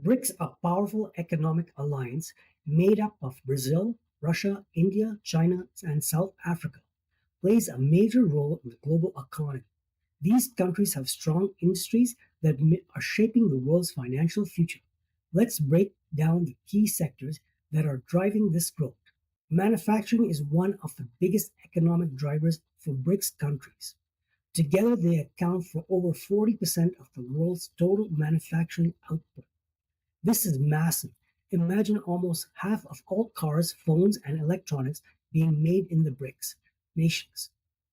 BRICS, a powerful economic alliance made up of Brazil, Russia, India, China, and South Africa, plays a major role in the global economy. These countries have strong industries that are shaping the world's financial future. Let's break down the key sectors that are driving this growth. Manufacturing is one of the biggest economic drivers for BRICS countries. Together, they account for over 40% of the world's total manufacturing output. This is massive. Imagine almost half of all cars, phones, and electronics being made in the BRICS nations.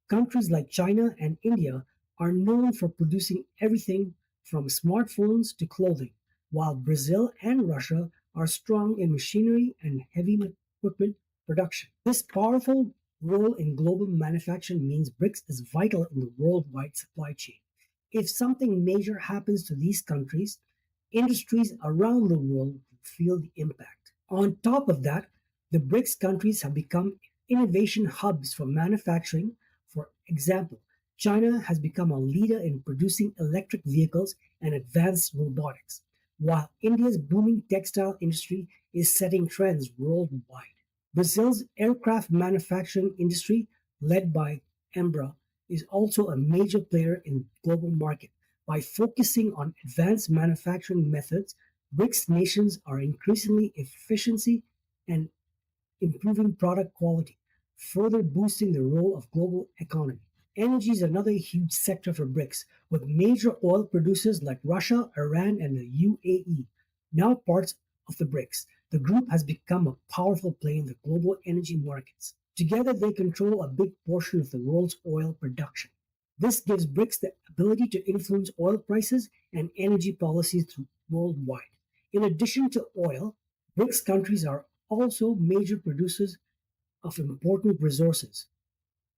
Countries like China and India are known for producing everything from smartphones to clothing, while Brazil and Russia are strong in machinery and heavy equipment production. This powerful role in global manufacturing means BRICS is vital in the worldwide supply chain. If something major happens to these countries, industries around the world feel the impact. On top of that, the BRICS countries have become innovation hubs for manufacturing. For example, China has become a leader in producing electric vehicles and advanced robotics, while India's booming textile industry is setting trends worldwide. Brazil's aircraft manufacturing industry, led by Embra, is also a major player in the global market. By focusing on advanced manufacturing methods, BRICS nations are increasingly efficiency and improving product quality, further boosting the role of global economy. Energy is another huge sector for BRICS, with major oil producers like Russia, Iran, and the UAE now parts of the BRICS. The group has become a powerful player in the global energy markets. Together, they control a big portion of the world's oil production. This gives BRICS the ability to influence oil prices and energy policies worldwide. In addition to oil, BRICS countries are also major producers of important resources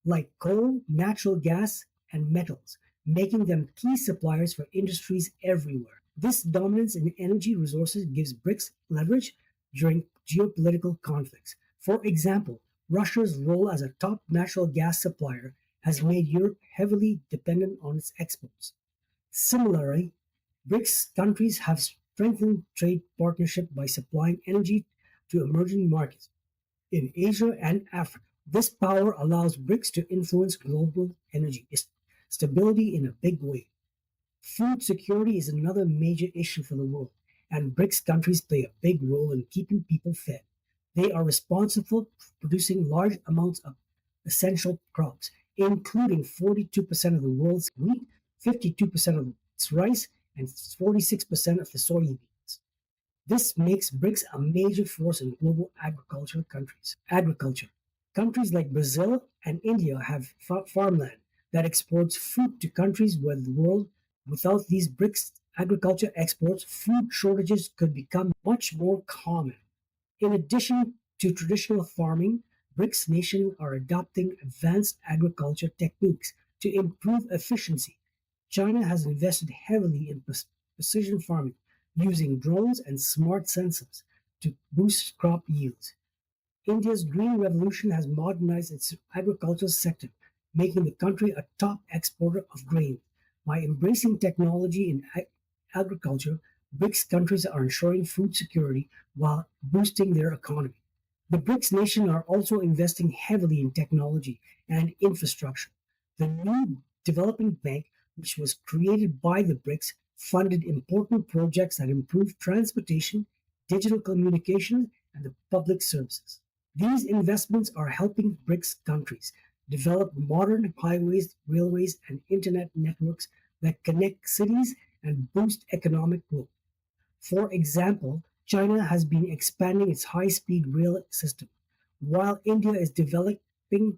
like coal, natural gas, and metals, making them key suppliers for industries everywhere. This dominance in energy resources gives BRICS leverage during geopolitical conflicts. For example, Russia's role as a top natural gas supplier has made Europe heavily dependent on its exports. Similarly, BRICS countries have strengthened trade partnership by supplying energy to emerging markets in Asia and Africa. This power allows BRICS to influence global energy stability in a big way. Food security is another major issue for the world, and BRICS countries play a big role in keeping people fed. They are responsible for producing large amounts of essential crops, including 42% of the world's wheat, 52% of its rice, and 46% of the soybeans. This makes BRICS a major force in global agriculture. Countries like Brazil and India have farmland that exports food to countries where the world. Without these BRICS agriculture exports, food shortages could become much more common. In addition to traditional farming, BRICS nations are adopting advanced agriculture techniques to improve efficiency. China has invested heavily in precision farming, using drones and smart sensors to boost crop yields. India's green revolution has modernized its agricultural sector, making the country a top exporter of grain. By embracing technology in agriculture, BRICS countries are ensuring food security while boosting their economy. The BRICS nations are also investing heavily in technology and infrastructure. The new developing bank, which was created by the BRICS, funded important projects that improve transportation, digital communication, and the public services. These investments are helping BRICS countries develop modern highways, railways, and internet networks that connect cities and boost economic growth. For example, China has been expanding its high-speed rail system, while India is developing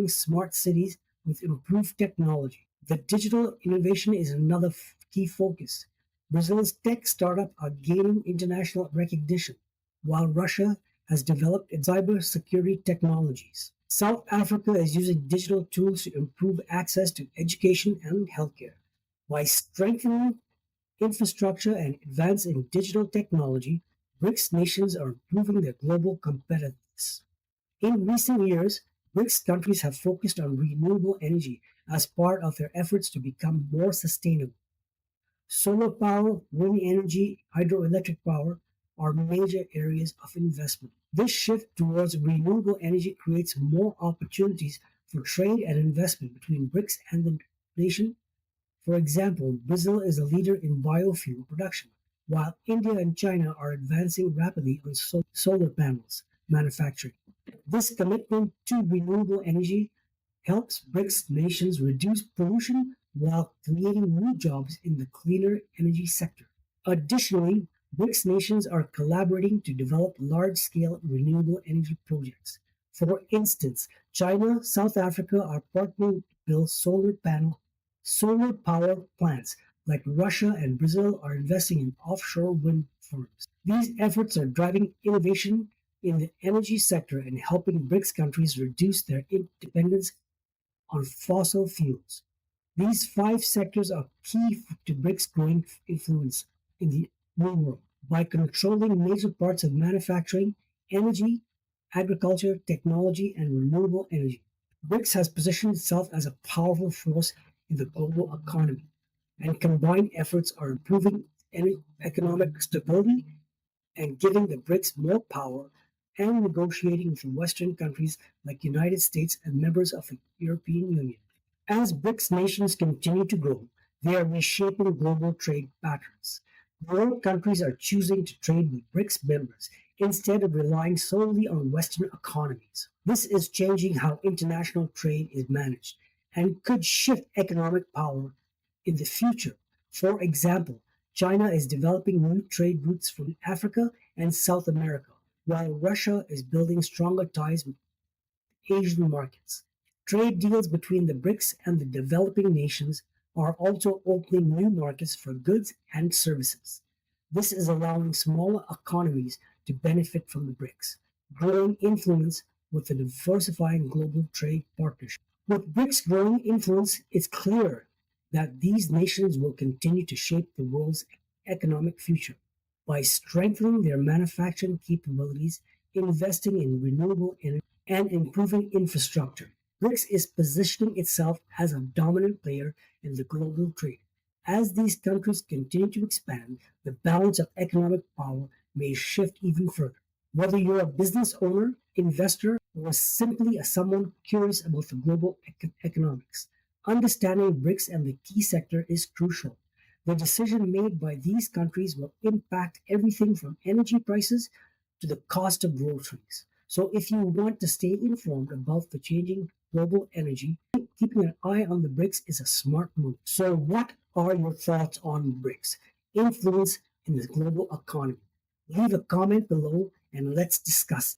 smart cities with improved technology. The digital innovation is another key focus. Brazil's tech startups are gaining international recognition, while Russia has developed its cybersecurity technologies. South Africa is using digital tools to improve access to education and healthcare. By strengthening infrastructure and advance in digital technology, BRICS nations are improving their global competitiveness. In recent years, BRICS countries have focused on renewable energy as part of their efforts to become more sustainable. Solar power, wind energy, hydroelectric power are major areas of investment. This shift towards renewable energy creates more opportunities for trade and investment between BRICS and the nation. For example, Brazil is a leader in biofuel production, while India and China are advancing rapidly on solar panels manufacturing. This commitment to renewable energy helps BRICS nations reduce pollution while creating new jobs in the cleaner energy sector. Additionally, BRICS nations are collaborating to develop large scale renewable energy projects. For instance, China, South Africa are partnering to build solar power plants, like Russia and Brazil are investing in offshore wind farms. These efforts are driving innovation in the energy sector and helping BRICS countries reduce their dependence on fossil fuels. These five sectors are key to BRICS' growing influence in the new world. By controlling major parts of manufacturing, energy, agriculture, technology, and renewable energy, BRICS has positioned itself as a powerful force in the global economy, and combined efforts are improving economic stability and giving the BRICS more power and negotiating with Western countries like the United States and members of the European Union. As BRICS nations continue to grow, they are reshaping global trade patterns. More countries are choosing to trade with BRICS members instead of relying solely on Western economies. This is changing how international trade is managed and could shift economic power in the future. For example, China is developing new trade routes from Africa and South America, while Russia is building stronger ties with Asian markets. Trade deals between the BRICS and the developing nations are also opening new markets for goods and services. This is allowing smaller economies to benefit from the BRICS, growing influence with a diversifying global trade partnership. With BRICS growing influence, it's clear that these nations will continue to shape the world's economic future by strengthening their manufacturing capabilities, investing in renewable energy, and improving infrastructure. BRICS is positioning itself as a dominant player in the global trade. As these countries continue to expand, the balance of economic power may shift even further. Whether you're a business owner, investor, or simply someone curious about the global economics, understanding BRICS and the key sector is crucial. The decision made by these countries will impact everything from energy prices to the cost of groceries. So, if you want to stay informed about the changing global energy, keeping an eye on the BRICS is a smart move. So, what are your thoughts on BRICS? Influence in the global economy? Leave a comment below and let's discuss.